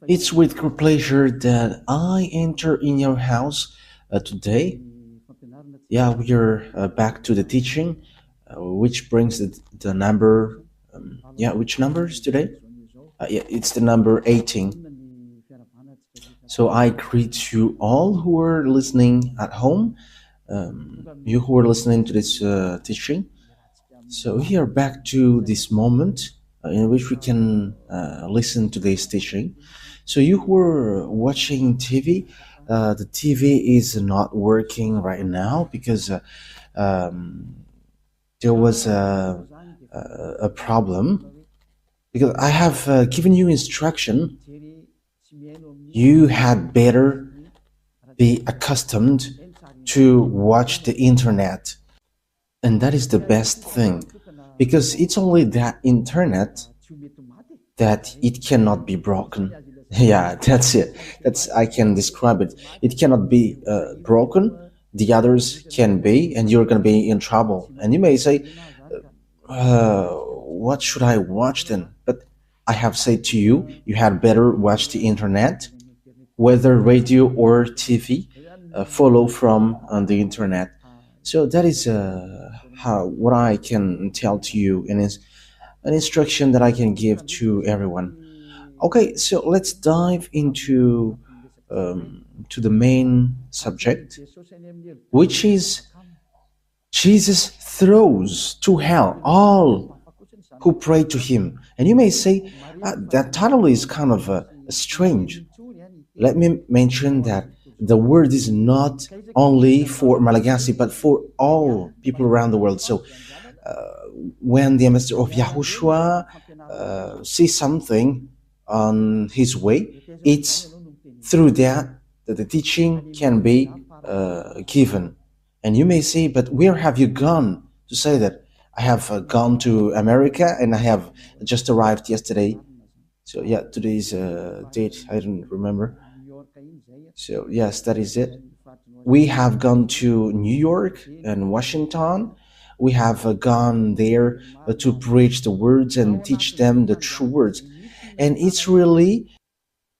It's with great pleasure that I enter in your house today. Yeah, we are back to the teaching, which brings the number. Yeah, which numbers today? Yeah, it's the number 18. So I greet you all who are listening at home, you who are listening to this teaching. So we are back to this moment in which we can listen to this teaching. So you who are watching TV, the TV is not working right now because there was a problem. Because I have given you instruction, you had better be accustomed to watch the internet. And that is the best thing, because it's only that internet that it cannot be broken. Yeah, that's it. That's I can describe it. It cannot be broken. The others can be, and you're gonna be in trouble. And you may say, "What should I watch then?" But I have said to you, you had better watch the internet, whether radio or TV. Follow from on the internet. So that is how what I can tell to you, and is an instruction that I can give to everyone. Okay, so let's dive into to the main subject, which is Jesus throws to hell all who pray to him. And you may say, that title is kind of strange. Let me mention that the word is not only for Malagasy, but for all people around the world. So when the ambassador of YAHOSHUAH sees something on his way, it's through that the teaching can be given. And you may say, but where have you gone to say that? I have gone to America and I have just arrived yesterday. So yeah, today's date, I don't remember. So yes, that is it. We have gone to New York and Washington. We have gone there to preach the words and teach them the true words. And it's really,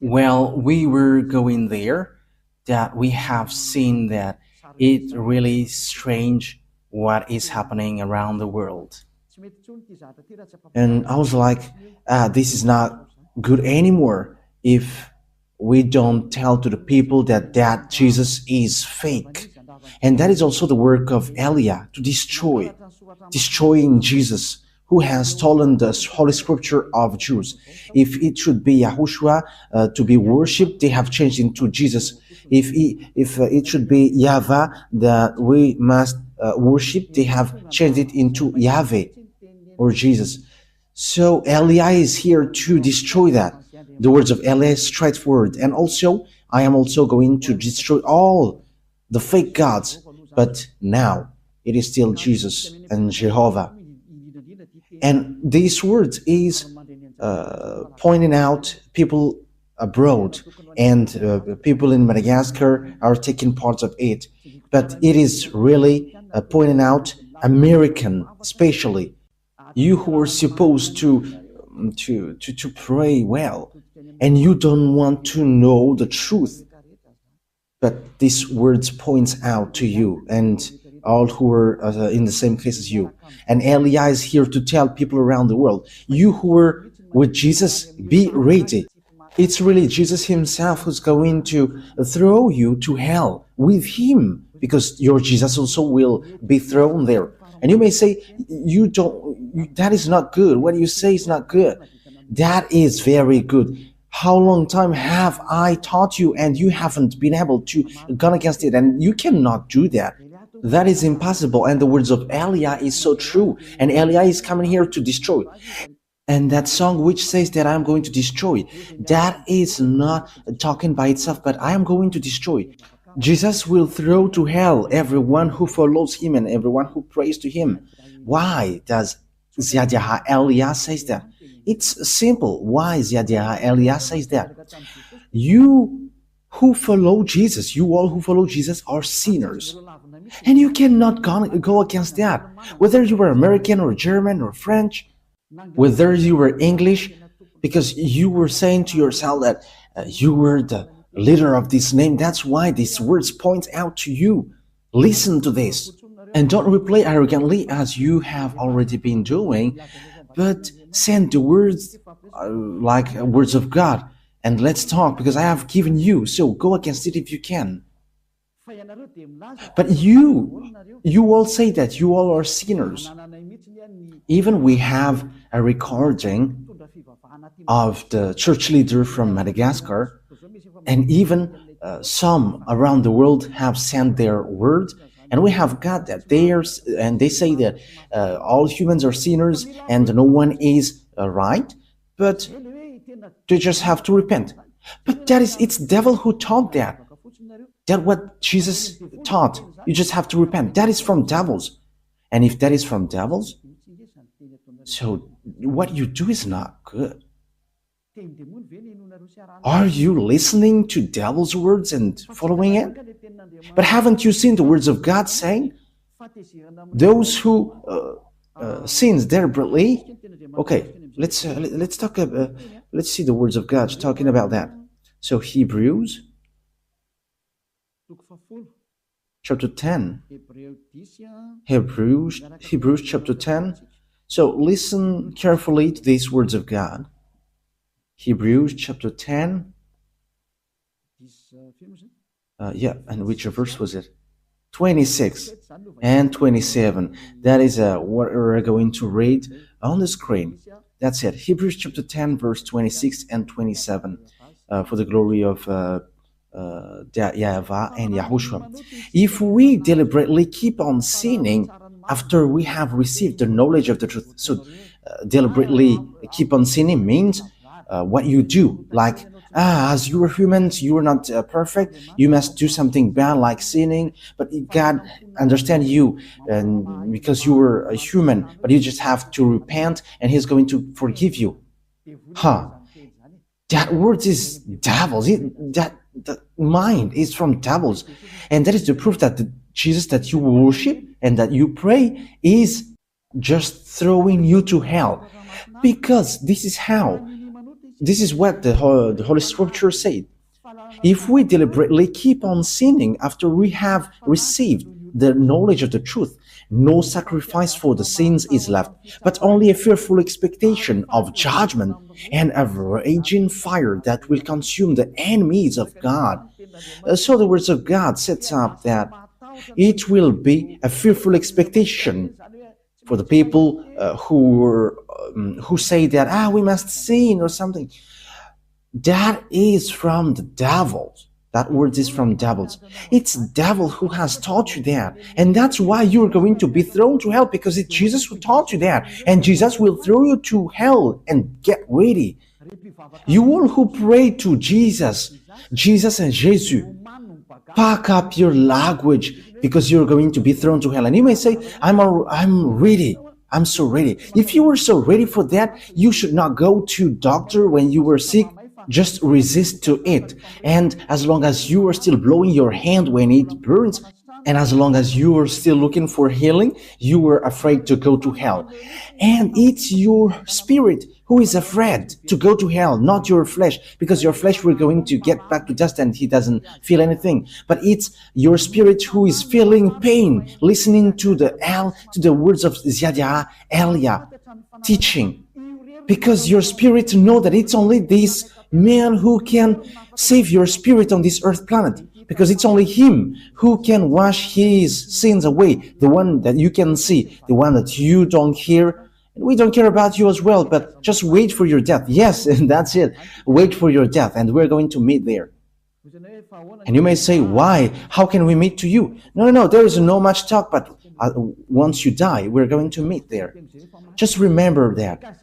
well, we were going there that we have seen that it really strange what is happening around the world. And I was like, this is not good anymore if we don't tell to the people that Jesus is fake. And that is also the work of Eliah, to destroying Jesus, who has stolen the Holy Scripture of Jews. If it should be YAHOSHUAH to be worshipped, they have changed into Jesus. If it should be YAHVAH that we must worship, they have changed it into YAHVAH or Jesus. So Eliah is here to destroy that. The words of Eliah is straightforward. And also, I am also going to destroy all the fake gods. But now, it is still Jesus and Jehovah. And these words is pointing out people abroad, and people in Madagascar are taking part of it. But it is really pointing out American, especially you who are supposed to pray well, and you don't want to know the truth. But these words points out to you and all who are in the same case as you. And Eliah is here to tell people around the world, you who are with Jesus, be ready. It's really Jesus himself who's going to throw you to hell with him, because your Jesus also will be thrown there. And you may say, that is not good. What you say is not good. That is very good. How long time have I taught you and you haven't been able to go against it? And you cannot do that. That is impossible. And the words of Eliah is so true. And Eliah is coming here to destroy. And that song which says that I'm going to destroy, that is not talking by itself, but I am going to destroy. Jesus will throw to hell everyone who follows him and everyone who prays to him. Why does Ziyadyaha Eliah says that? It's simple. Why Ziyadyaha Eliah says that? You who follow Jesus, you all who follow Jesus are sinners. And you cannot go against that. Whether you were American or German or French, whether you were English, because you were saying to yourself that you were the leader of this name. That's why these words point out to you. Listen to this. And don't reply arrogantly as you have already been doing, but send the words like words of God. And let's talk because I have given you. So go against it if you can. But you all say that you all are sinners. Even we have a recording of the church leader from Madagascar, and even some around the world have sent their word, and we have got that and they say that all humans are sinners and no one is right, but they just have to repent. But it's devil who taught that. That's what Jesus taught. You just have to repent. That is from devils. And if that is from devils, so what you do is not good. Are you listening to devil's words and following it? But haven't you seen the words of God saying, those who sins deliberately? Okay, let's talk. Let's see the words of God talking about that. So Hebrews chapter 10. Hebrews chapter 10. So listen carefully to these words of God. Hebrews chapter 10. And which verse was it? 26 and 27. That is what we're going to read on the screen. That's it. Hebrews chapter 10, verse 26 and 27. For the glory of YAHVAH and YAHOSHUAH. If we deliberately keep on sinning after we have received the knowledge of the truth, so deliberately keep on sinning means what you do, like as you are humans, you are not perfect, you must do something bad like sinning, but God understands you and because you were a human, but you just have to repent and He's going to forgive you. That word is devils. That mind is from devils, and that is the proof that the Jesus that you worship and that you pray is just throwing you to hell, because this is what the Holy Scripture said. If we deliberately keep on sinning after we have received the knowledge of the truth, no sacrifice for the sins is left, but only a fearful expectation of judgment and a raging fire that will consume the enemies of God. So the words of God sets up that it will be a fearful expectation for the people who say that we must sin or something. That is from the devils. That word is from devils. It's devil who has taught you that. And that's why you're going to be thrown to hell, because it's Jesus who taught you that. And Jesus will throw you to hell. And get ready. You all who pray to Jesus and Jesus, pack up your language, because you're going to be thrown to hell. And you may say, I'm ready. I'm so ready. If you were so ready for that, you should not go to doctor when you were sick. Just resist to it. And as long as you are still blowing your hand when it burns, and as long as you are still looking for healing, you are afraid to go to hell. And it's your spirit who is afraid to go to hell, not your flesh, because your flesh we're going to get back to dust and he doesn't feel anything. But it's your spirit who is feeling pain, listening to the words of Yahya Elia teaching, because your spirit know that it's only this man who can save your spirit on this earth planet, because it's only him who can wash his sins away, the one that you can see, the one that you don't hear. We don't care about you as well, but just wait for your death. Yes, and that's it. Wait for your death, and we're going to meet there. And you may say, why? How can we meet to you? No, there is no much talk, but once you die, we're going to meet there. Just remember that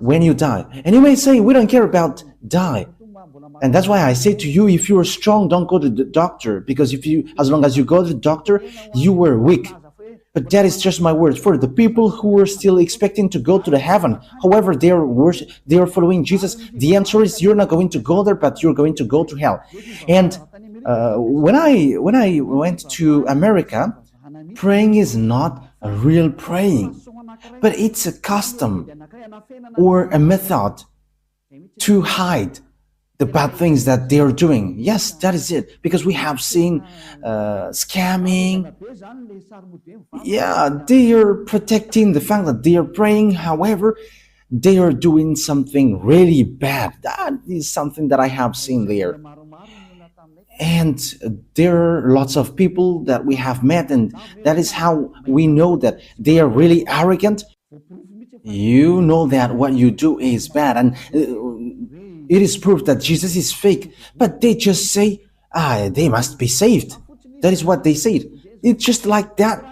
when you die. And you may say, we don't care about die. And that's why I say to you, if you're strong, don't go to the doctor, because as long as you go to the doctor, you were weak. But that is just my words. For the people who are still expecting to go to the heaven, however they are following Jesus, the answer is you're not going to go there, but you're going to go to hell. And when I went to America, praying is not a real praying, but it's a custom or a method to hide the bad things that they are doing. Yes, that is it. Because we have seen scamming. Yeah, they are protecting the fact that they are praying. However, they are doing something really bad. That is something that I have seen there. And there are lots of people that we have met, and that is how we know that they are really arrogant. You know that what you do is bad, and it is proof that Jesus is fake, but they just say, they must be saved. That is what they said. It's just like that.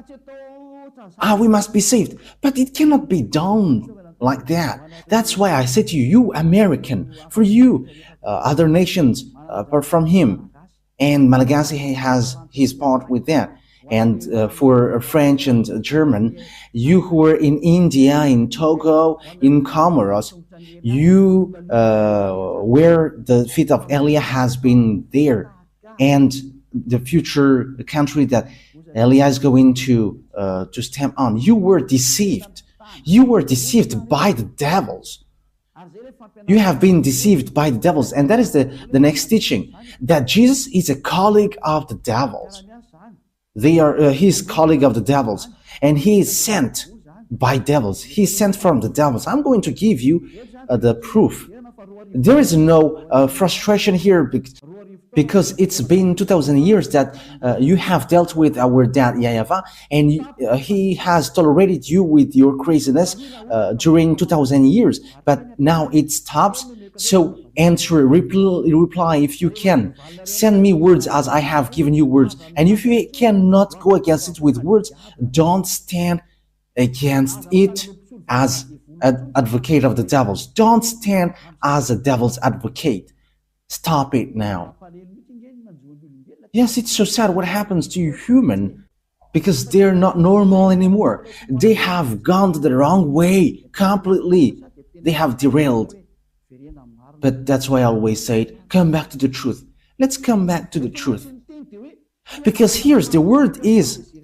We must be saved. But it cannot be done like that. That's why I say to you, you American, for you, other nations apart from him, and Malagasy has his part with that. And for French and German, you who are in India, in Togo, in Comoros, you where the feet of Elia has been there, and the future country that Elia is going to stamp on. You were deceived. You were deceived by the devils. You have been deceived by the devils, and that is the next teaching, that Jesus is a colleague of the devils. They are his colleague of the devils, and he is sent by devils. He is sent from the devils. I'm going to give you the proof. There is no frustration here because it's been 2,000 years that you have dealt with our dad YAHVAH, and he has tolerated you with your craziness during 2,000 years. But now it stops. So answer, reply if you can. Send me words as I have given you words. And if you cannot go against it with words, don't stand against it as an advocate of the devils. Don't stand as a devil's advocate. Stop it now. Yes, it's so sad what happens to you human, because they're not normal anymore. They have gone the wrong way completely. They have derailed. But that's why I always say, come back to the truth. Let's come back to the truth. Because here's the word is,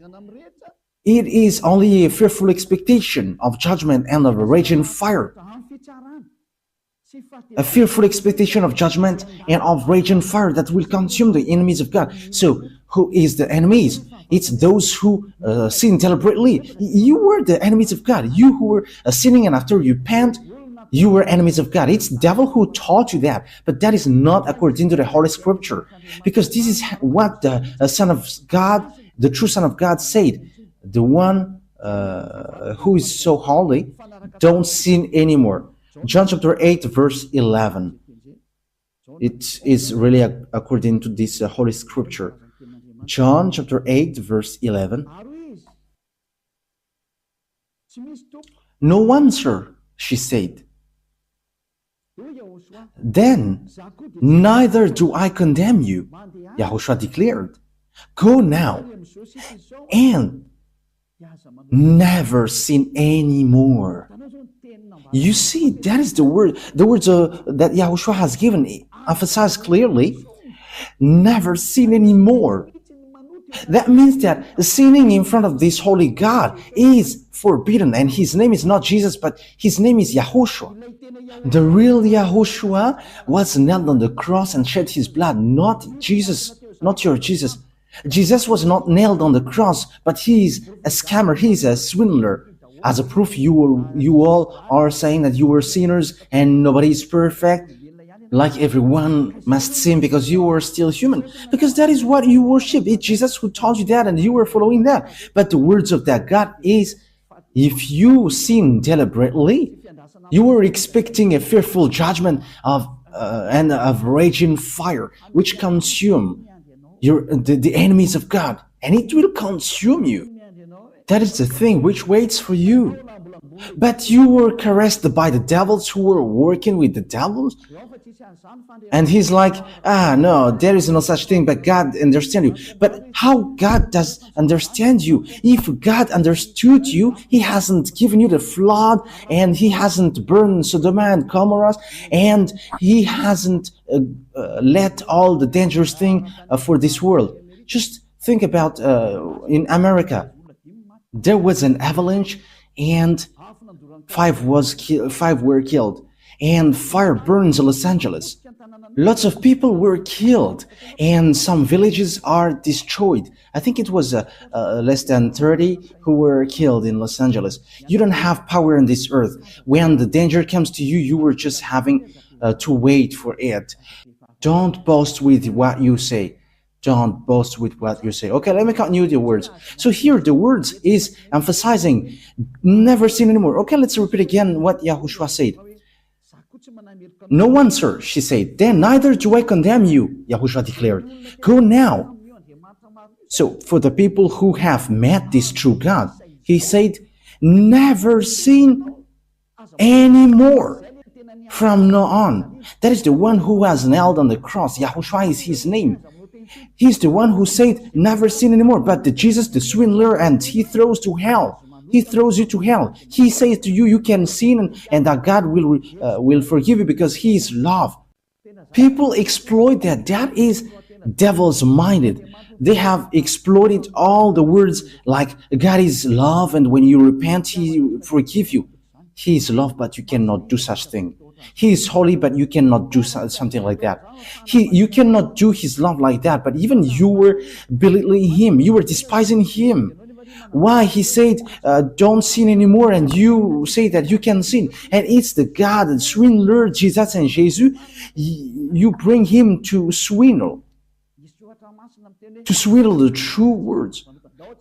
it is only a fearful expectation of judgment and of a raging fire. A fearful expectation of judgment and of raging fire that will consume the enemies of God. So, who is the enemies? It's those who sin deliberately. You were the enemies of God. You who were sinning, and after you repent, you were enemies of God. It's the devil who taught you that, but that is not according to the Holy Scripture, because this is what the Son of God, the true Son of God, said. The one who is so holy, don't sin anymore. John chapter 8, verse 11. It is really according to this Holy Scripture. John chapter 8, verse 11. No one, sir, she said. Then, neither do I condemn you, YAHOSHUAH declared. Go now and never sin anymore. You see, that is the word. The words that YAHOSHUAH has given emphasize clearly, never sin anymore. That means that sinning in front of this holy God is forbidden, and his name is not Jesus, but his name is YAHOSHUAH. The real YAHOSHUAH was nailed on the cross and shed his blood, not Jesus, not your Jesus. Jesus was not nailed on the cross, but he is a scammer, he is a swindler. As a proof, you all are saying that you were sinners and nobody is perfect. Like everyone must sin because you are still human. Because that is what you worship. It's Jesus who taught you that and you were following that. But the words of that God is, if you sin deliberately, you were expecting a fearful judgment and of raging fire, which consume the enemies of God. And it will consume you. That is the thing which waits for you. But you were caressed by the devils who were working with the devils. And he's like, no, there is no such thing, but God understands you. But how God does understand you? If God understood you, he hasn't given you the flood, and he hasn't burned Sodom and Gomorrah, and he hasn't let all the dangerous thing for this world. Just think about in America, there was an avalanche and five were killed. and fire burns Los Angeles. Lots of people were killed, and some villages are destroyed. I think it was less than 30 who were killed in Los Angeles. You don't have power on this earth. When the danger comes to you, you were just having to wait for it. Don't boast with what you say. Don't boast with what you say. Okay, let me continue the words. So here the words is emphasizing never sin anymore. Okay, let's repeat again what Yahushua said. No one, sir, she said. Then neither do I condemn you, Yahushua declared. Go now. So for the people who have met this true God, he said, never sin anymore. From now on. That is the one who was nailed on the cross. Yahushua is his name. He's the one who said, never sin anymore. But the Jesus, the swindler, and he throws to hell. He throws you to hell. He says to you, you can sin and that God will forgive you because he is love. People exploit that. That is devil's minded. They have exploited all the words like God is love and when you repent, he forgive you. He is love, but you cannot do such thing. He is holy, but you cannot do something like that. You cannot do his love like that, but even you were belittling him. You were despising him. Why? He said, don't sin anymore, and you say that you can sin. And it's the God, the swindler, Jesus and Jesus, you bring him to swindle the true words.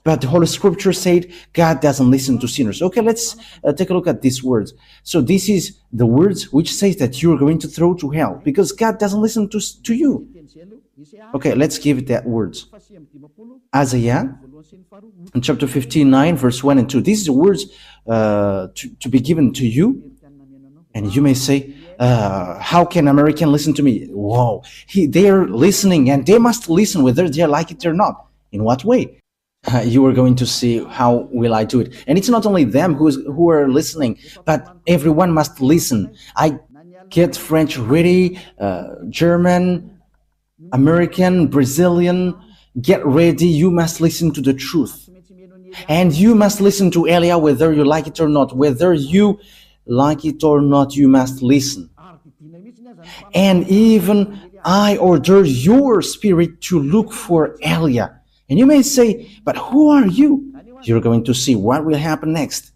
But the Holy Scripture said God doesn't listen to sinners. Okay, let's take a look at these words. So this is the words which says that you're going to throw to hell because God doesn't listen to you. Okay, let's give that words. Isaiah, in chapter 59, verse 1 and 2. These are the words to be given to you. And you may say, how can American listen to me? Whoa, they are listening and they must listen whether they like it or not. In what way? You are going to see how will I do it. And it's not only them who are listening, but everyone must listen. I get French ready, German, American, Brazilian, get ready. You must listen to the truth. And you must listen to Elia whether you like it or not. Whether you like it or not, you must listen. And even I order your spirit to look for Elia. And you may say, but who are you? You're going to see what will happen next.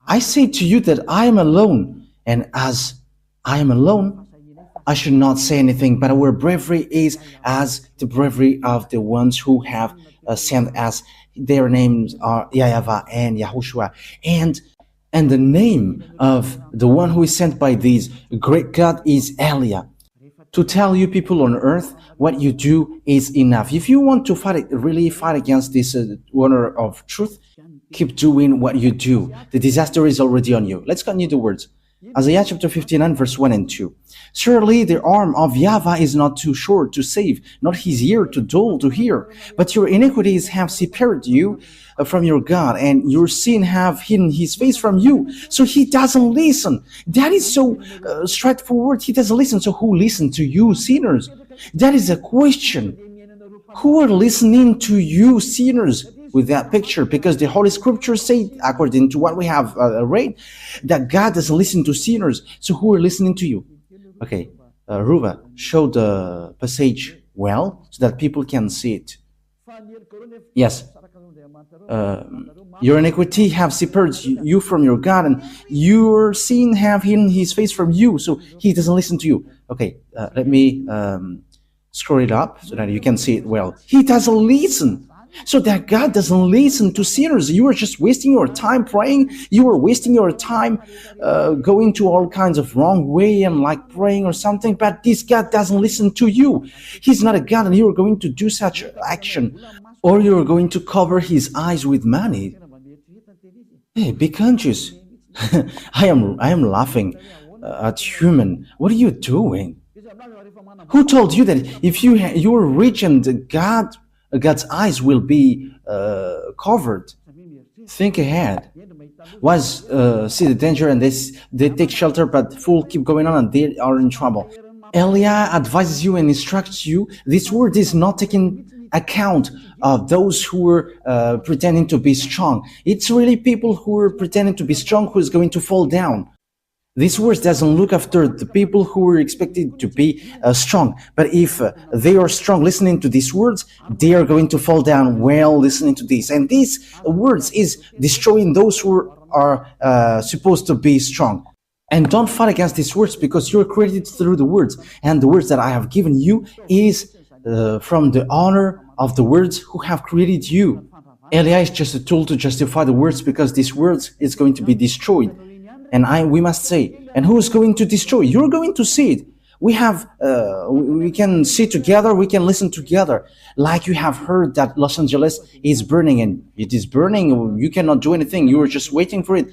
I say to you that I am alone, and as I am alone, I should not say anything, but our bravery is as the bravery of the ones who have sent us. Their names are YAHVAH and YAHOSHUAH. And the name of the one who is sent by these great God is Elia. To tell you people on earth, what you do is enough. If you want to really fight against this honor of truth, keep doing what you do. The disaster is already on you. Let's continue the words. Isaiah chapter 59, verse 1 and 2. Surely the arm of YAHVAH is not too short to save, not his ear too dull to hear. But your iniquities have separated you from your God, and your sin have hidden his face from you. So he doesn't listen. That is so straightforward. He doesn't listen. So who listens to you, sinners? That is a question. Who are listening to you, sinners? With that picture, because the Holy Scripture say, according to what we have read, that God doesn't listen to sinners. So who are listening to you? Okay, Ruva, show the passage well so that people can see it. Yes. Your iniquity have separated you from your God, and your sin have hidden his face from you, so he doesn't listen to you. Okay, let me scroll it up so that you can see it well. He doesn't listen. So that God doesn't listen to sinners. You are just wasting your time praying. You are wasting your time going to all kinds of wrong way and like praying or something. But this God doesn't listen to you. He's not a God, and you are going to do such action, or you are going to cover his eyes with money. Hey, be conscious. I am laughing at human. What are you doing? Who told you that if you are rich and God's eyes will be covered? Think ahead. See the danger and they take shelter, but fool keep going on and they are in trouble. Elia advises you and instructs you. This word is not taking account of those who were pretending to be strong. It's really people who are pretending to be strong who is going to fall down. This words doesn't look after the people who are expected to be strong. But if they are strong listening to these words, they are going to fall down while listening to this. And these words is destroying those who are supposed to be strong. And don't fight against these words, because you're created through the words. And the words that I have given you is from the honor of the words who have created you. Eli is just a tool to justify the words, because these words is going to be destroyed. And we must say, and who is going to destroy? You're going to see it. We can see together, we can listen together. Like you have heard that Los Angeles is burning, and it is burning. You cannot do anything. You are just waiting for it.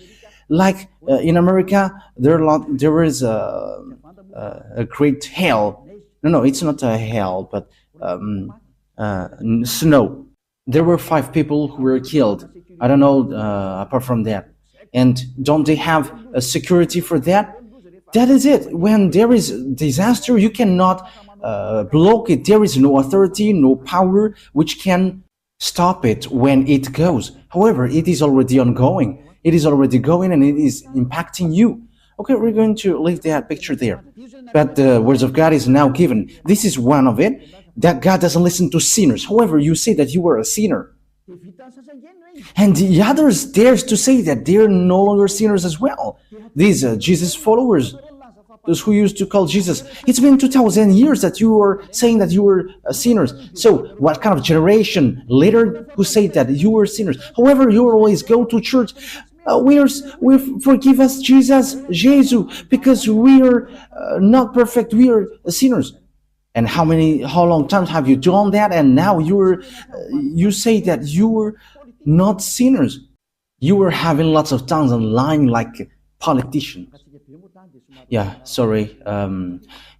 Like in America, there is a great hail. No, it's not a hail, but snow. There were 5 people who were killed. I don't know apart from that. And don't they have a security for that? That is it. When there is disaster, you cannot block it. There is no authority, no power which can stop it when it goes. However, it is already ongoing. It is already going, and it is impacting you. Okay, we're going to leave that picture there. But the words of God is now given. This is one of it, that God doesn't listen to sinners. However, you say that you are a sinner. And the others dares to say that they're no longer sinners as well. These Jesus followers, those who used to call Jesus, it's been 2,000 years that you were saying that you were sinners. So what kind of generation later who say that you were sinners? However, you always go to church. We forgive us, Jesus, because we are not perfect. We are sinners. And how long times have you done that? And now you say that you were not sinners. You were having lots of tongues and lying like politicians. Yeah, sorry.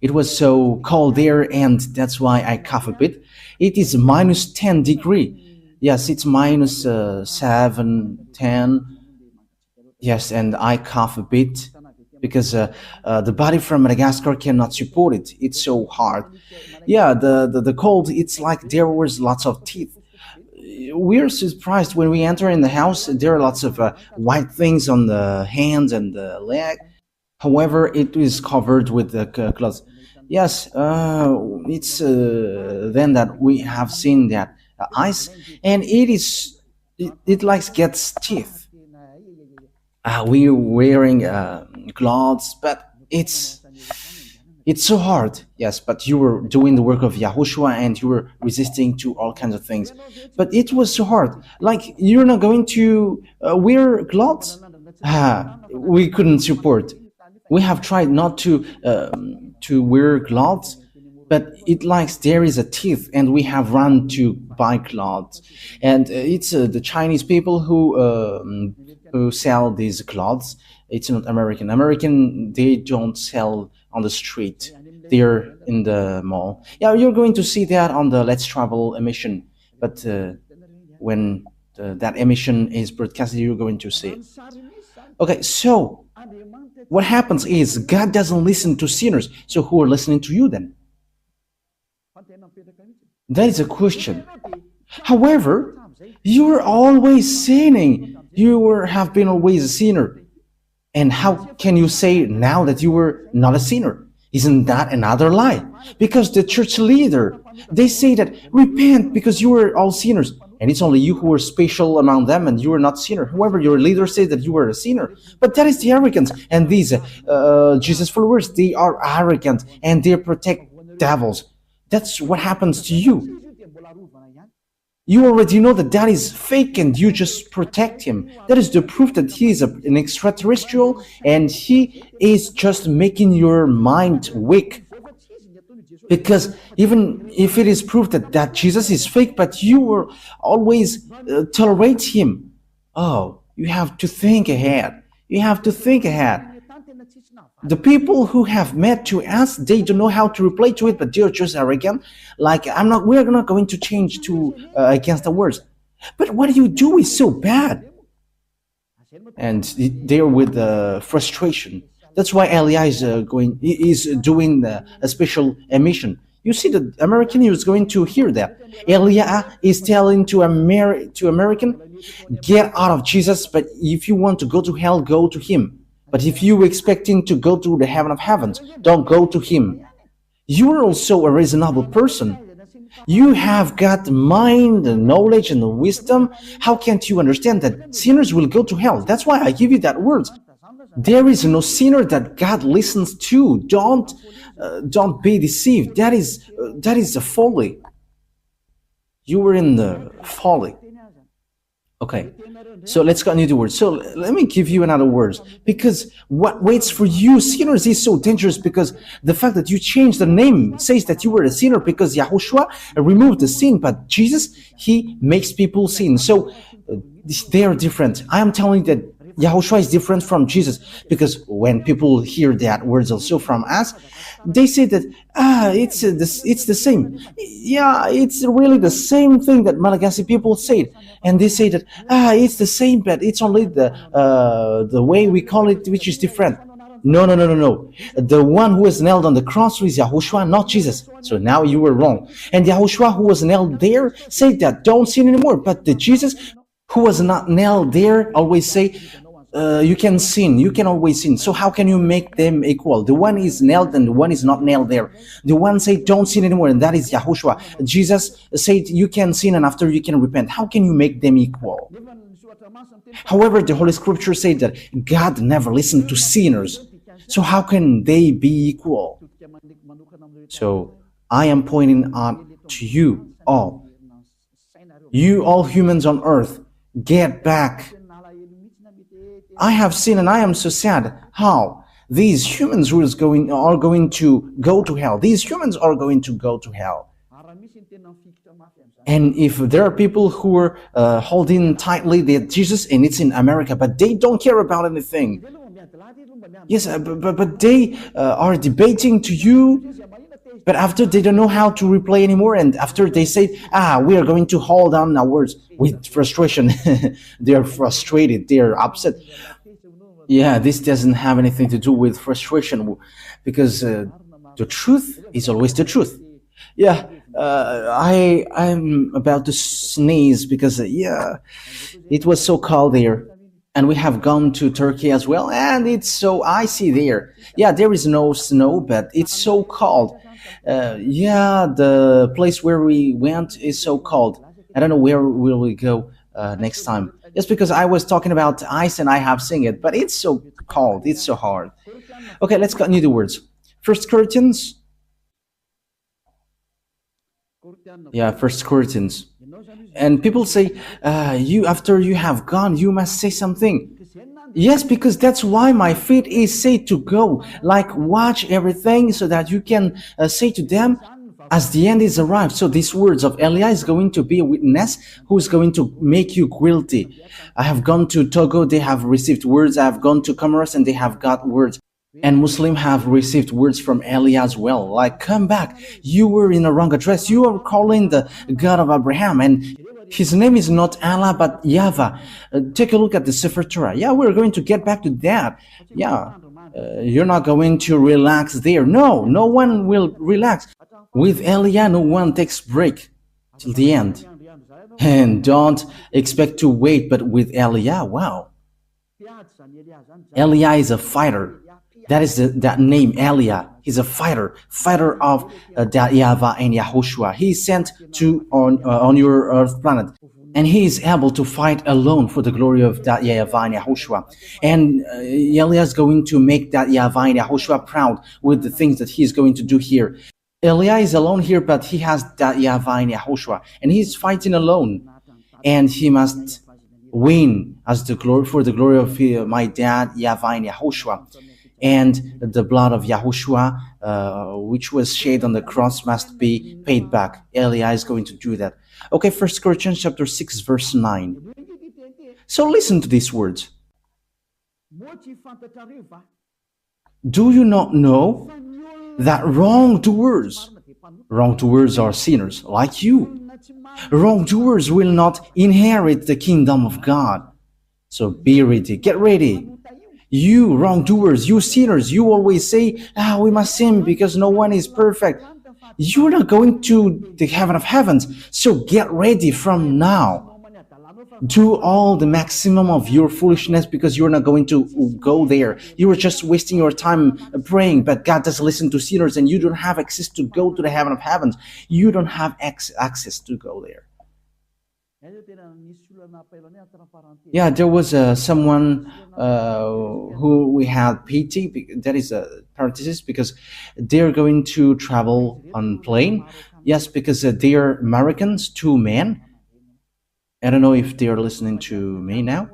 It was so cold there, and that's why I cough a bit. It is minus 10 degree. Yes, it's minus 7, 10. Yes, and I cough a bit because the body from Madagascar cannot support it. It's so hard. Yeah, the cold, it's like there was lots of teeth. We're surprised when we enter in the house. There are lots of white things on the hands and the leg. However, it is covered with the cloth. Yes, it's then that we have seen that ice, and it like gets teeth. We're wearing clothes, but it's so hard. Yes, but you were doing the work of YAHOSHUAH, and you were resisting to all kinds of things. But it was so hard. Like, you're not going to wear clothes? We couldn't support. We have tried not to wear clothes, but it likes there is a teeth, and we have run to buy clothes. And it's the Chinese people who sell these clothes. It's not American. American, they don't sell on the street. They're in the mall. Yeah, you're going to see that on the Let's Travel emission. But when that emission is broadcasted, you're going to see it. Okay, so what happens is God doesn't listen to sinners. So who are listening to you then? That is a question. However, you are always sinning. Have been always a sinner. And how can you say now that you were not a sinner? Isn't that another lie? Because the church leader, they say that repent because you were all sinners. And it's only you who are special among them, and you are not sinner. However, your leader says that you were a sinner. But that is the arrogance. And these Jesus followers, they are arrogant, and they protect devils. That's what happens to you. You already know that that is fake, and you just protect him. That is the proof that he is an extraterrestrial, and he is just making your mind weak. Because even if it is proof that Jesus is fake, but you will always tolerate him. Oh, you have to think ahead. You have to think ahead. The people who have met to us, they don't know how to reply to it, but they're just arrogant. Like, we're not going to change to against the words. But what you do is so bad. And they're with frustration. That's why Elia is doing a special emission. You see, the American is going to hear that. Elia is telling to American, get out of Jesus, but if you want to go to hell, go to him. But if you expecting to go to the heaven of heavens, don't go to him. You are also a reasonable person. You have got mind and knowledge and wisdom. How can't you understand that sinners will go to hell? That's why I give you that words. There is no sinner that God listens to. Don't be deceived. That is a folly. You were in the folly. Okay, so let's continue the words. So let me give you another words. Because what waits for you, sinners, is so dangerous, because the fact that you changed the name says that you were a sinner, because Yahushua removed the sin, but Jesus, he makes people sin. So they are different. I am telling you that Yahushua is different from Jesus, because when people hear that words also from us, they say that it's the same. Yeah, it's really the same thing that Malagasy people said, and they say that it's the same, but it's only the way we call it which is different. No, no, no, no, no. The one who was nailed on the cross is Yahushua, not Jesus. So now you were wrong. And Yahushua, who was nailed there, said that don't sin anymore. But the Jesus who was not nailed there always say, you can sin, you can always sin. So how can you make them equal? The one is nailed and the one is not nailed there. The one say don't sin anymore, and that is Yahushua. Jesus said you can sin and after you can repent. How can you make them equal? However, the Holy Scripture said that God never listened to sinners. So how can they be equal? So I am pointing out to you all humans on earth, get back. I have seen, and I am so sad how these humans are going to go to hell. These humans are going to go to hell. And if there are people who are holding tightly that Jesus, and it's in America, but they don't care about anything. Yes, but they are debating to you, but after they don't know how to replay anymore, and after they say, we are going to hold on our words with frustration. They are frustrated, they are upset. Yeah, this doesn't have anything to do with frustration, because the truth is always the truth. Yeah, I'm about to sneeze because, it was so cold there. And we have gone to Turkey as well, and it's so icy there. Yeah, there is no snow, but it's so cold. The place where we went is so cold. I don't know where will we go next time. Just because I was talking about ice and I have seen it, but it's so cold, it's so hard. Okay, let's continue the words. First Corinthians. Yeah, First Corinthians. And people say, after you have gone, you must say something. Yes, because that's why my feet is said to go. Like, watch everything so that you can say to them, as the end is arrived. So these words of Elia is going to be a witness who is going to make you guilty. I have gone to Togo, they have received words. I have gone to Comoros and they have got words. And Muslims have received words from Elia as well. Like, come back, you were in a wrong address. You are calling the God of Abraham, and his name is not Allah but YAHVAH. Take a look at the Sefer Torah. Yeah, we're going to get back to that. Yeah, you're not going to relax there. No, no one will relax. With Elia, no one takes break till the end. And don't expect to wait, but with Elia, wow. Elia is a fighter. That is that name, Elia. He's a fighter of that YAHVAH and YAHOSHUAH. He is sent to on your earth planet, and he is able to fight alone for the glory of that YAHVAH and YAHOSHUAH. And Elia is going to make that YAHVAH and YAHOSHUAH proud with the things that he is going to do here. Elia is alone here, but he has that YAHVAH and YAHOSHUAH, and he's fighting alone, and he must win as the glory for the glory of my dad YAHVAH and YAHOSHUAH. And the blood of Yahushua, which was shed on the cross, must be paid back. Elia is going to do that. Okay, 1 Corinthians chapter 6, verse 9. So listen to these words. Do you not know that wrongdoers are sinners like you? Wrongdoers will not inherit the kingdom of God. So be ready, get ready. You wrongdoers, you sinners, you always say, we must sin because no one is perfect. You're not going to the heaven of heavens, so get ready from now. Do all the maximum of your foolishness because you're not going to go there. You are just wasting your time praying, but God doesn't listen to sinners, and you don't have access to go to the heaven of heavens. You don't have access to go there. Yeah, there was someone who we had pity. That is a parenthesis because they're going to travel on plane. Yes, because they are Americans, two men. I don't know if they are listening to me now.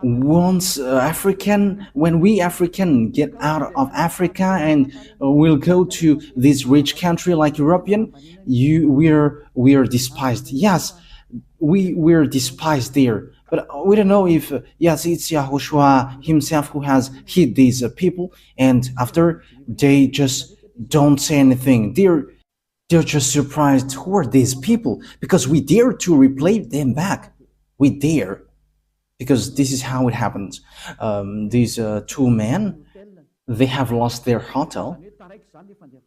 Once African, when we African get out of Africa and we'll go to this rich country like European, we're despised. Yes, we're despised there. But we don't know if yes, it's Yahushua himself who has hit these people, and after they just don't say anything. They're just surprised. Who are these people? Because we dare to replay them back. We dare because this is how it happens. These two men, they have lost their hotel,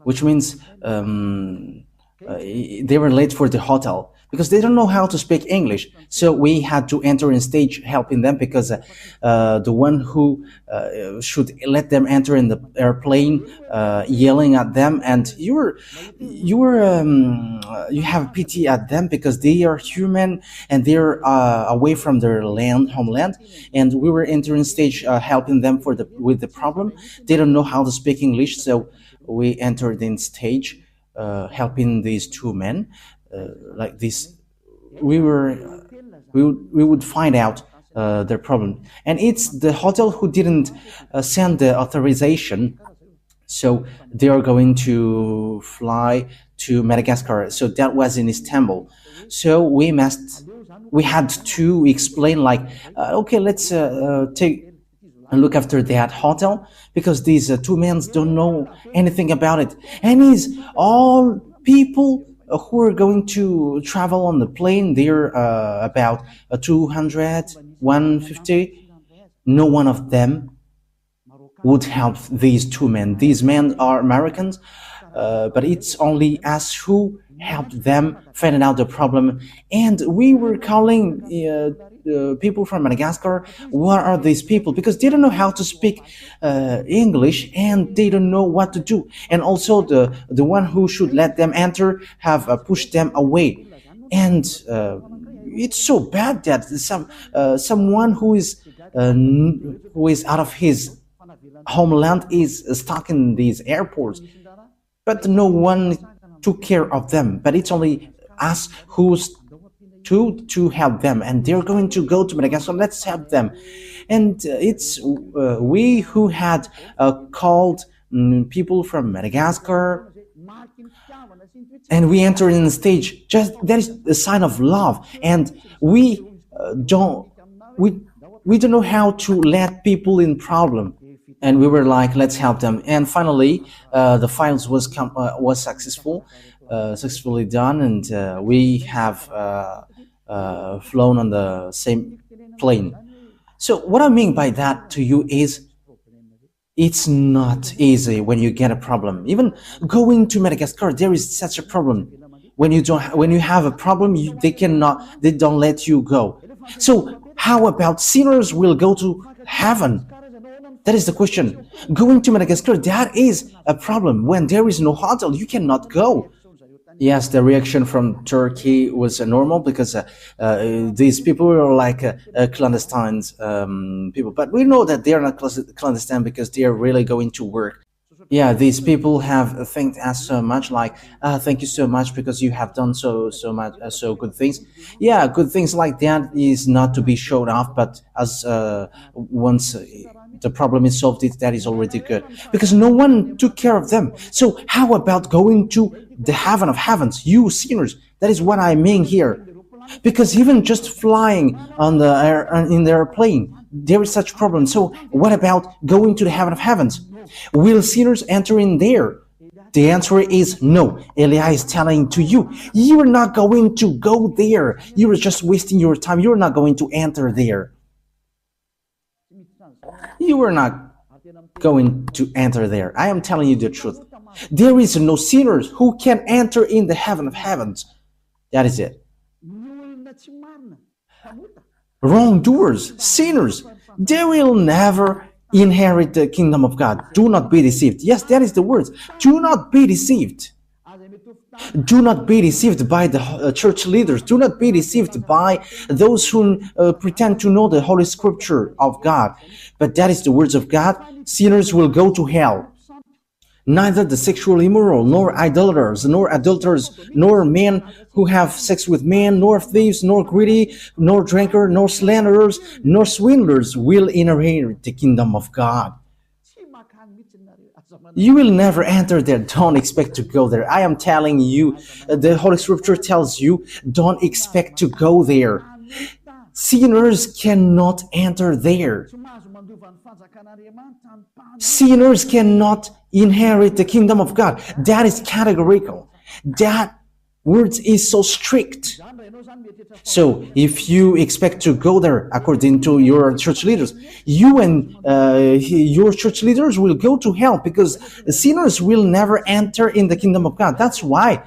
which means they were late for the hotel because they don't know how to speak English. So we had to enter in stage helping them because the one who should let them enter in the airplane yelling at them, and you have pity at them because they are human and they're away from their homeland, and we were entering stage helping them with the problem. They don't know how to speak English, so we entered in stage helping these two men like this. We would find out their problem, and it's the hotel who didn't send the authorization, so they are going to fly to Madagascar. So that was in Istanbul. So we had to explain like, okay, let's take and look after that hotel because these two men don't know anything about it, and is all people who are going to travel on the plane. They're about 200, 150. No one of them would help these two men. These men are Americans, but it's only us who helped them find out the problem. And we were calling people from Madagascar. What are these people? Because they don't know how to speak English and they don't know what to do. And also the one who should let them enter have pushed them away. And it's so bad that someone who is out of his homeland is stuck in these airports, but no one took care of them. But it's only us who's to help them, and they're going to go to Madagascar. Let's help them. And it's we who had called people from Madagascar, and we enter in the stage. Just that is a sign of love, and we don't know how to let people in problem. And we were like, let's help them. And finally, the files was successfully done, and we have flown on the same plane. So what I mean by that to you is, it's not easy when you get a problem. Even going to Madagascar, there is such a problem. When you have a problem, they don't let you go. So how about sinners will go to heaven? That is the question. Going to Madagascar, that is a problem. When there is no hotel, you cannot go. Yes, the reaction from Turkey was normal because these people were like clandestine people. But we know that they are not clandestine because they are really going to work. Yeah, these people have thanked us so much, like thank you so much because you have done so much so good things. Yeah, good things like that is not to be showed off, but as once the problem is solved, that is already good because no one took care of them. So how about going to the heaven of heavens, you sinners? That is what I mean here. Because even just flying on in the airplane, there is such problem. So what about going to the heaven of heavens? Will sinners enter in there? The answer is no. Elia is telling to you, you are not going to go there. You are just wasting your time. You are not going to enter there. You are not going to enter there. I am telling you the truth. There is no sinners who can enter in the heaven of heavens. That is it. Wrongdoers, sinners, they will never inherit the kingdom of God. Do not be deceived. Yes, that is the words. Do not be deceived. Do not be deceived by the church leaders. Do not be deceived by those who pretend to know the Holy Scripture of God. But that is the words of God. Sinners will go to hell. Neither the sexual immoral, nor idolaters, nor adulterers, nor men who have sex with men, nor thieves, nor greedy, nor drunkards, nor slanderers, nor swindlers will inherit the kingdom of God. You will never enter there. Don't expect to go there. I am telling you, the Holy Scripture tells you, don't expect to go there. Sinners cannot enter there. Sinners cannot inherit the kingdom of God. That is categorical. That word is so strict. So if you expect to go there according to your church leaders, you and your church leaders will go to hell, because sinners will never enter in the kingdom of God. That's why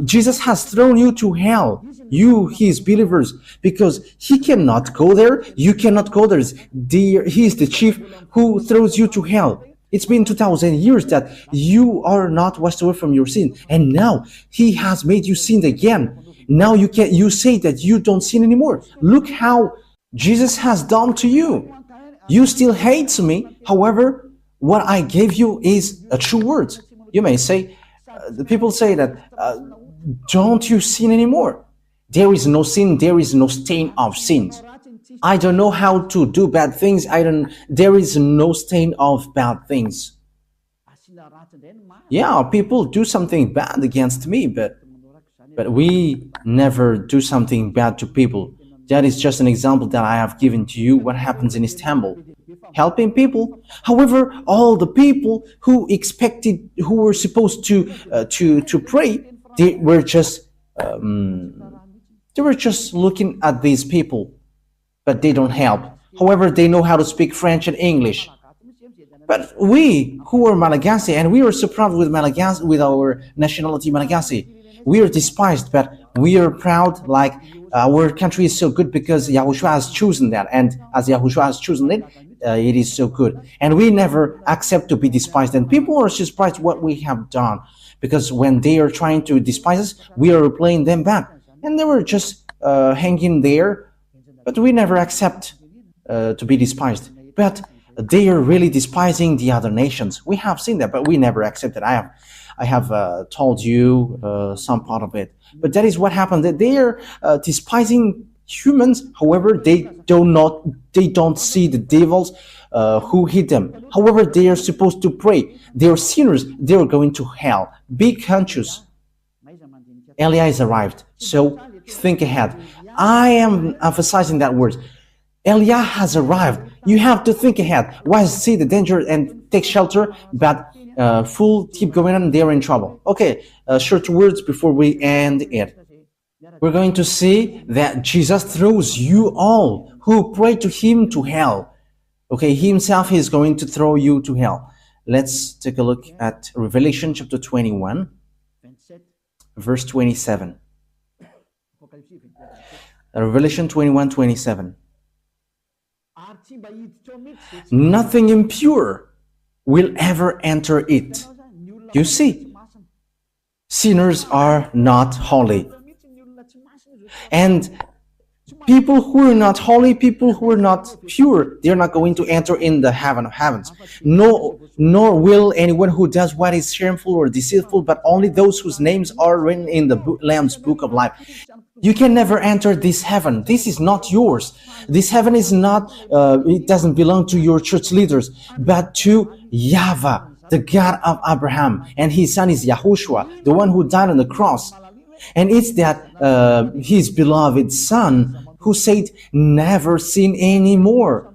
Jesus has thrown you to hell, you, his believers, because he cannot go there. You cannot go there. He is the chief who throws you to hell. It's been 2,000 years that you are not washed away from your sin, and now he has made you sin again. Now you say that you don't sin anymore. Look how Jesus has done to you. You still hate me. However, what I gave you is a true word. You may say, the people say that, don't you sin anymore? There is no sin. There is no stain of sins. I don't know how to do bad things. There is no stain of bad things. Yeah, people do something bad against me, but we never do something bad to people. That is just an example that I have given to you, what happens in Istanbul. Helping people. However, all the people who were supposed to pray, they were just looking at these people, but they don't help. However, they know how to speak French and English. But we who are Malagasy, and we are so proud with Malagasy, with our nationality Malagasy, we are despised, but we are proud, like our country is so good because YAHOSHUAH has chosen that, and as YAHOSHUAH has chosen it, it is so good. And we never accept to be despised, and people are surprised what we have done, because when they are trying to despise us, we are replaying them back, and they were just hanging there, but we never accept to be despised. But they are really despising the other nations. We have seen that, but we never accept it. I have told you some part of it. But that is what happened. They are despising humans. However, they don't see the devils who hit them. However, they are supposed to pray. They are sinners. They are going to hell. Be conscious. Elias arrived. So think ahead. I am emphasizing that word. Eliah has arrived. You have to think ahead. Why see the danger and take shelter, but keep going on, they're in trouble. Okay, short words before we end it. We're going to see that Jesus throws you all who pray to him to hell. Okay, he himself is going to throw you to hell. Let's take a look at Revelation chapter 21, verse 27. Revelation 21:27. Nothing impure will ever enter it. You see, sinners are not holy. And people who are not holy, people who are not pure, they're not going to enter in the heaven of heavens. No, nor will anyone who does what is shameful or deceitful, but only those whose names are written in the Lamb's book of life. You can never enter this heaven. This is not yours. This heaven is not, it doesn't belong to your church leaders, but to YAHVAH, the God of Abraham. And his son is YAHOSHUAH, the one who died on the cross. And it's that his beloved son who said, never sin anymore.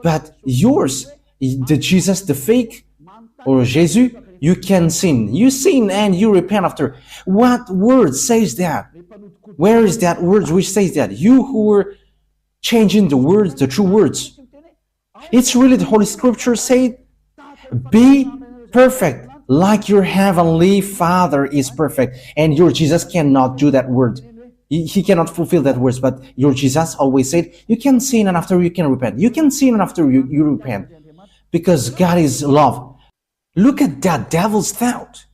But yours, the Jesus, the fake, or Jesus, you can sin. You sin and you repent after. What word says that? Where is that word which says that? You who were changing the words, the true words. It's really the Holy Scripture saying, be perfect like your heavenly Father is perfect. And your Jesus cannot do that word. He cannot fulfill that words, but your Jesus always said, you can sin and after you can repent. You can sin and after you repent. Because God is love. Look at that devil's thought.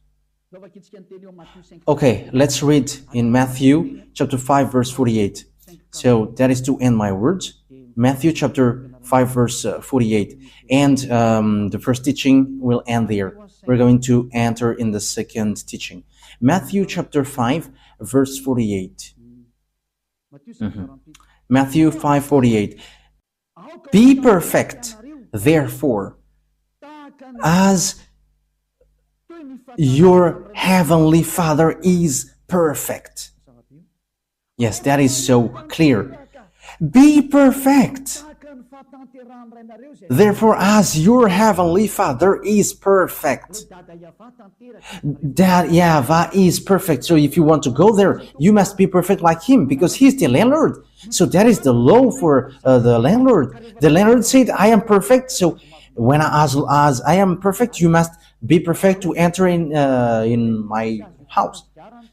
Okay, let's read in Matthew chapter 5, verse 48. So that is to end my words. Matthew chapter 5, verse 48. And the first teaching will end there. We're going to enter in the second teaching. Matthew chapter 5, verse 48. Matthew 5:48. Be perfect, therefore, as your heavenly Father is perfect. Yes, that is so clear. Be perfect. Therefore, as your heavenly Father is perfect. That YAHVAH is perfect. So if you want to go there, you must be perfect like him, because he's the landlord. So that is the law for the landlord. The landlord said, I am perfect. So when as I am perfect, you must be perfect to enter in my house.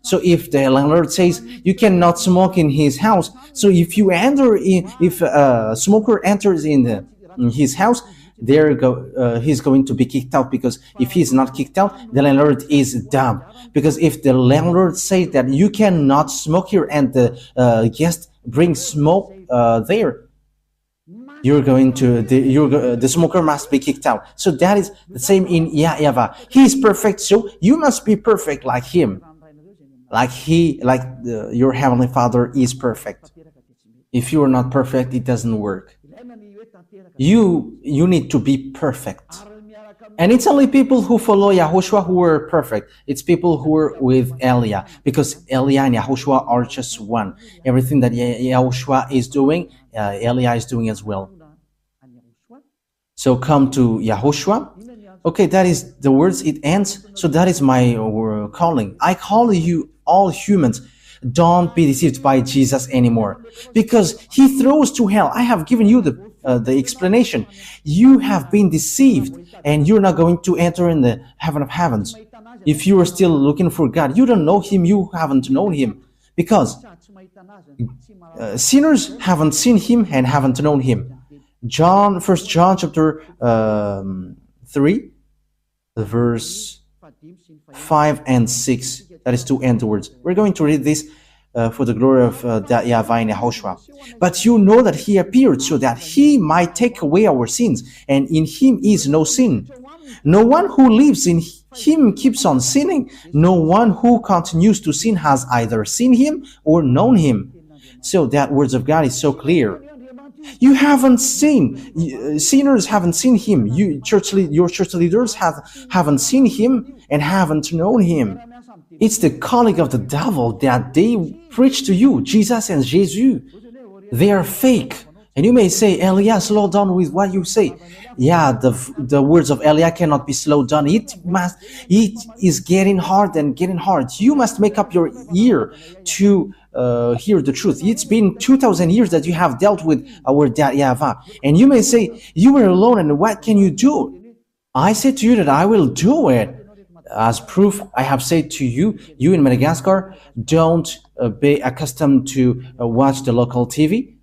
So if the landlord says you cannot smoke in his house, so if you enter in, if a smoker enters in his house, he's going to be kicked out, because if he's not kicked out, the landlord is dumb. Because if the landlord says that you cannot smoke here and the guest brings smoke there, the smoker must be kicked out. So that is the same in YAHVAH. He is perfect, so you must be perfect like him. Your heavenly Father is perfect. If you are not perfect, it doesn't work. You need to be perfect. And it's only people who follow YAHOSHUAH who are perfect. It's people who are with Elia, because Elia and YAHOSHUAH are just one. Everything that YAHOSHUAH is doing, Elia is doing as well. So come to YAHOSHUAH. Okay, that is the words, it ends. So that is my calling. I call you all humans. Don't be deceived by Jesus anymore, because he throws to hell. I have given you the explanation. You have been deceived, and you're not going to enter in the heaven of heavens. If you are still looking for God, you don't know him, you haven't known him, because sinners haven't seen him and haven't known him. 1 John chapter 3, verse 5 and 6. That is to end the words. We're going to read this for the glory of YAHVAH and YAHOSHUAH. But you know that he appeared so that he might take away our sins, and in him is no sin. No one who lives in him keeps on sinning. No one who continues to sin has either seen him or known him. So that words of God is so clear. You haven't seen, sinners haven't seen him. Your church leaders haven't seen him and haven't known him. It's the calling of the devil that they preach to you, Jesus and Jesus. They are fake. And you may say, Elia, slow down with what you say. Yeah, the words of Elia cannot be slowed down. It is getting hard and getting hard. You must make up your ear to hear the truth. It's been 2,000 years that you have dealt with our dad YAHVAH. And you may say, you were alone, and what can you do? I say to you that I will do it. As proof, I have said to you, you in Madagascar, don't be accustomed to watch the local TV,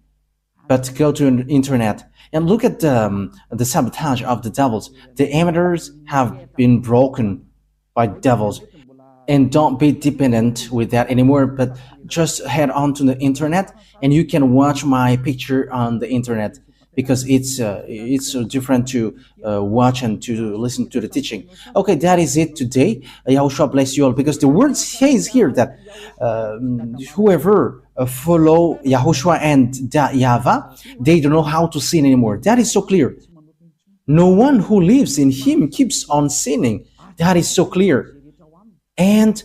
but go to the internet and look at the sabotage of the devils. The amateurs have been broken by devils. And don't be dependent with that anymore, but just head on to the internet and you can watch my picture on the internet, because it's so different to watch and to listen to the teaching. Okay, that is it today. YAHOSHUAH bless you all, because the word says here that whoever follow YAHOSHUAH and YAHVAH, they don't know how to sin anymore. That is so clear. No one who lives in him keeps on sinning. That is so clear. And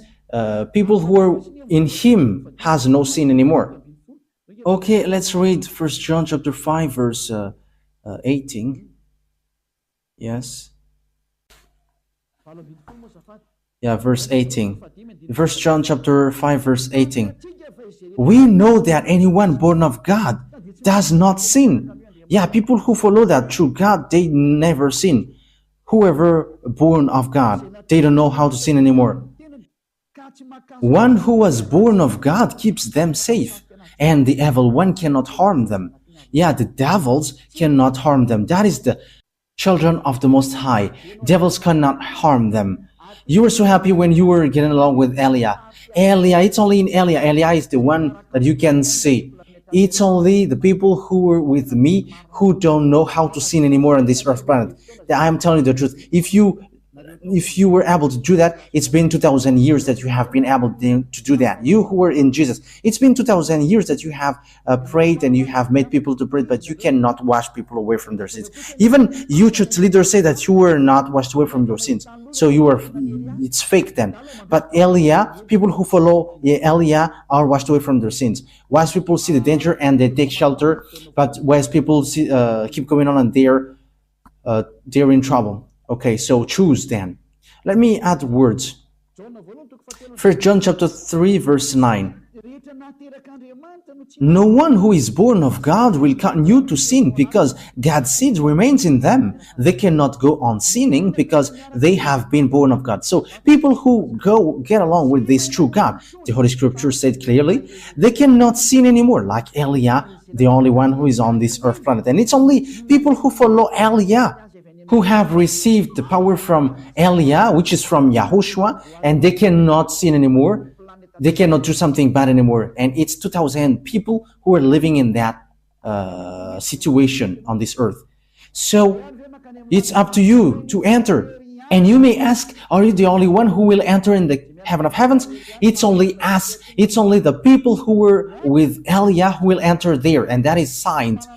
people who are in him has no sin anymore. Okay, let's read 1 John chapter 5, verse 18. Yes. Yeah, verse 18. 1 John chapter 5, verse 18. We know that anyone born of God does not sin. Yeah, people who follow that through God, they never sin. Whoever born of God, they don't know how to sin anymore. One who was born of God keeps them safe, and the evil one cannot harm them. Yeah, the devils cannot harm them. That is the children of the Most High. Devils cannot harm them. You were so happy when you were getting along with Elia. Elia, it's only in Elia. Elia is the one that you can see. It's only the people who were with me who don't know how to sin anymore on this earth planet. I'm telling you the truth. If you were able to do that, it's been 2,000 years that you have been able to do that. You who were in Jesus, it's been 2,000 years that you have prayed and you have made people to pray, but you cannot wash people away from their sins. Even you church leaders say that you were not washed away from your sins. So it's fake then. But Elia, people who follow Elia are washed away from their sins. Wise people see the danger and they take shelter, but wise people keep going on and they're in trouble. Okay, so choose then. Let me add words. 1 John chapter 3 verse 9. No one who is born of God will continue to sin because God's seed remains in them. They cannot go on sinning because they have been born of God. So people who get along with this true God, the Holy Scripture said clearly, they cannot sin anymore, like Elia, the only one who is on this earth planet. And it's only people who follow Elia who have received the power from Elia, which is from YAHOSHUAH, and they cannot sin anymore. They cannot do something bad anymore. And it's 2,000 people who are living in that situation on this earth. So it's up to you to enter. And you may ask, are you the only one who will enter in the heaven of heavens? It's only us. It's only the people who were with Elia who will enter there. And that is signed.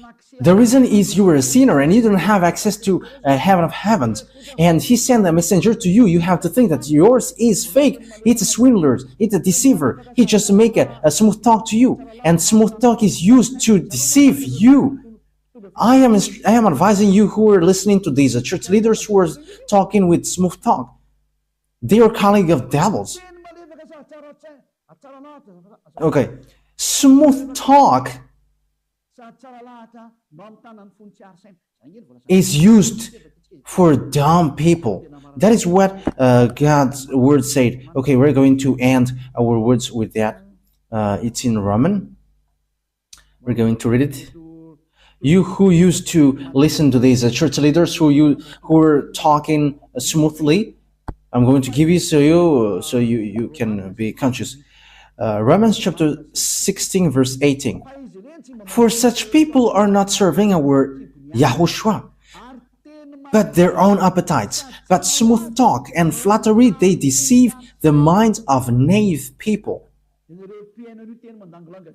The reason is you were a sinner and you don't have access to heaven of heavens. And he sent a messenger to you. You have to think that yours is fake. It's a swindler. It's a deceiver. He just make a smooth talk to you. And smooth talk is used to deceive you. I am advising you who are listening to these church leaders who are talking with smooth talk. They are calling of devils. Okay. Smooth talk is used for dumb people. That is what God's word said. Okay, we're going to end our words with that. It's in Roman. We're going to read it. You who used to listen to these church leaders who are talking smoothly, I'm going to give you so you can be conscious. Romans chapter 16 verse 18. For such people are not serving our YAHOSHUAH, but their own appetites. But smooth talk and flattery, they deceive the minds of naive people.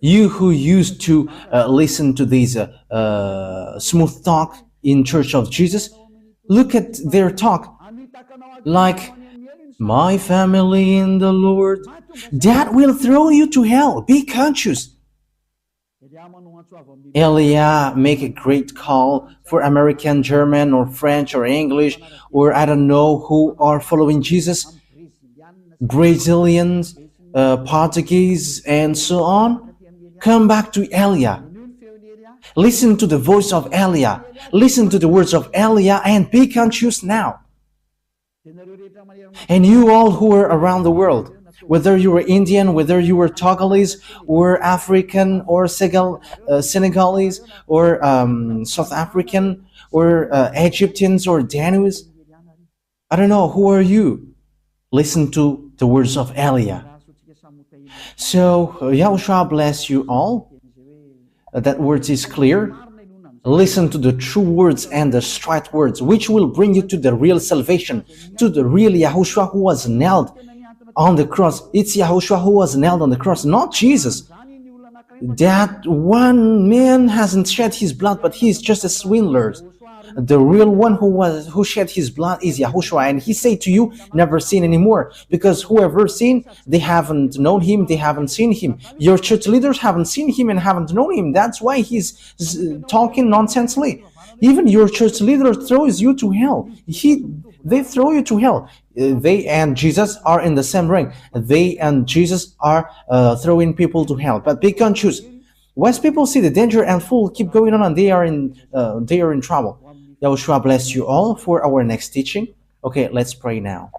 You who used to listen to these smooth talk in Church of Jesus, look at their talk like, my family in the Lord. That will throw you to hell. Be conscious. Elia make a great call for American, German, or French, or English, or I don't know who are following Jesus, Brazilians, Portuguese, and so on. Come back to Elia. Listen to the voice of Elia. Listen to the words of Elia and be conscious now. And you all who are around the world, whether you were Indian, whether you were Togolese, or African, or Senegalese, or South African, or Egyptians, or Danuis, I don't know, who are you? Listen to the words of Elia. So, YAHOSHUAH bless you all. That words is clear. Listen to the true words and the straight words, which will bring you to the real salvation, to the real YAHOSHUAH who was nailed on the cross. It's YAHOSHUAH who was nailed on the cross, not Jesus. That one man hasn't shed his blood, but he is just a swindler. The real one who shed his blood is YAHOSHUAH, and he said to you, never sin anymore, because whoever sinned, they haven't known him, they haven't seen him. Your church leaders haven't seen him and haven't known him. That's why he's talking nonsensely. Even your church leader throws you to hell. They throw you to hell. They and Jesus are in the same ring. They and Jesus are throwing people to hell. But be conscious. Wise people see the danger and fool keep going on, and they are in trouble. YAHOSHUAH bless you all for our next teaching. Okay, let's pray now.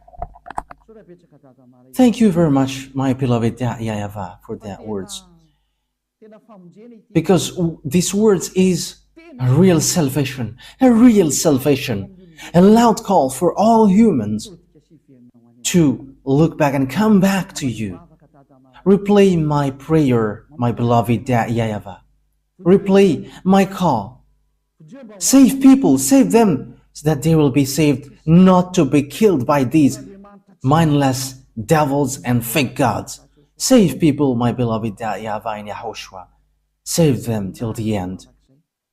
Thank you very much, my beloved YAHVAH, for that words. Because these words is a real salvation, a loud call for all humans to look back and come back to you. Replay my prayer, my beloved YAHVAH. Replay my call. Save people, save them, so that they will be saved, not to be killed by these mindless devils and fake gods. Save people, my beloved YAHVAH and YAHOSHUAH. Save them till the end.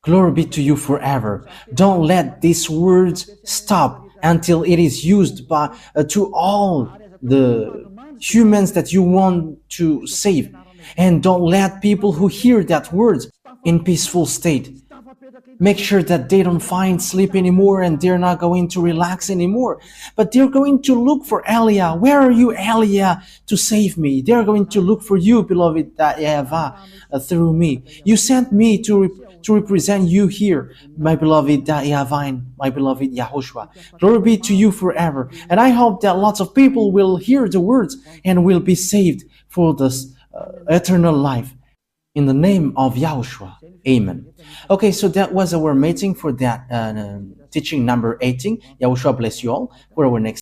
Glory be to you forever. Don't let these words stop until it is used by to all the humans that you want to save. And don't let people who hear that words in peaceful state. Make sure that they don't find sleep anymore and they're not going to relax anymore. But they're going to look for Elia. Where are you, Elia, to save me? They're going to look for you, beloved YAHVAH, through me. You sent me to represent you here, my beloved YAHVAH and my beloved YAHOSHUAH. Glory be to you forever. And I hope that lots of people will hear the words and will be saved for this eternal life. In the name of YAHOSHUAH. Amen. Okay, so that was our meeting for that teaching number 18. YAHOSHUAH bless you all for our next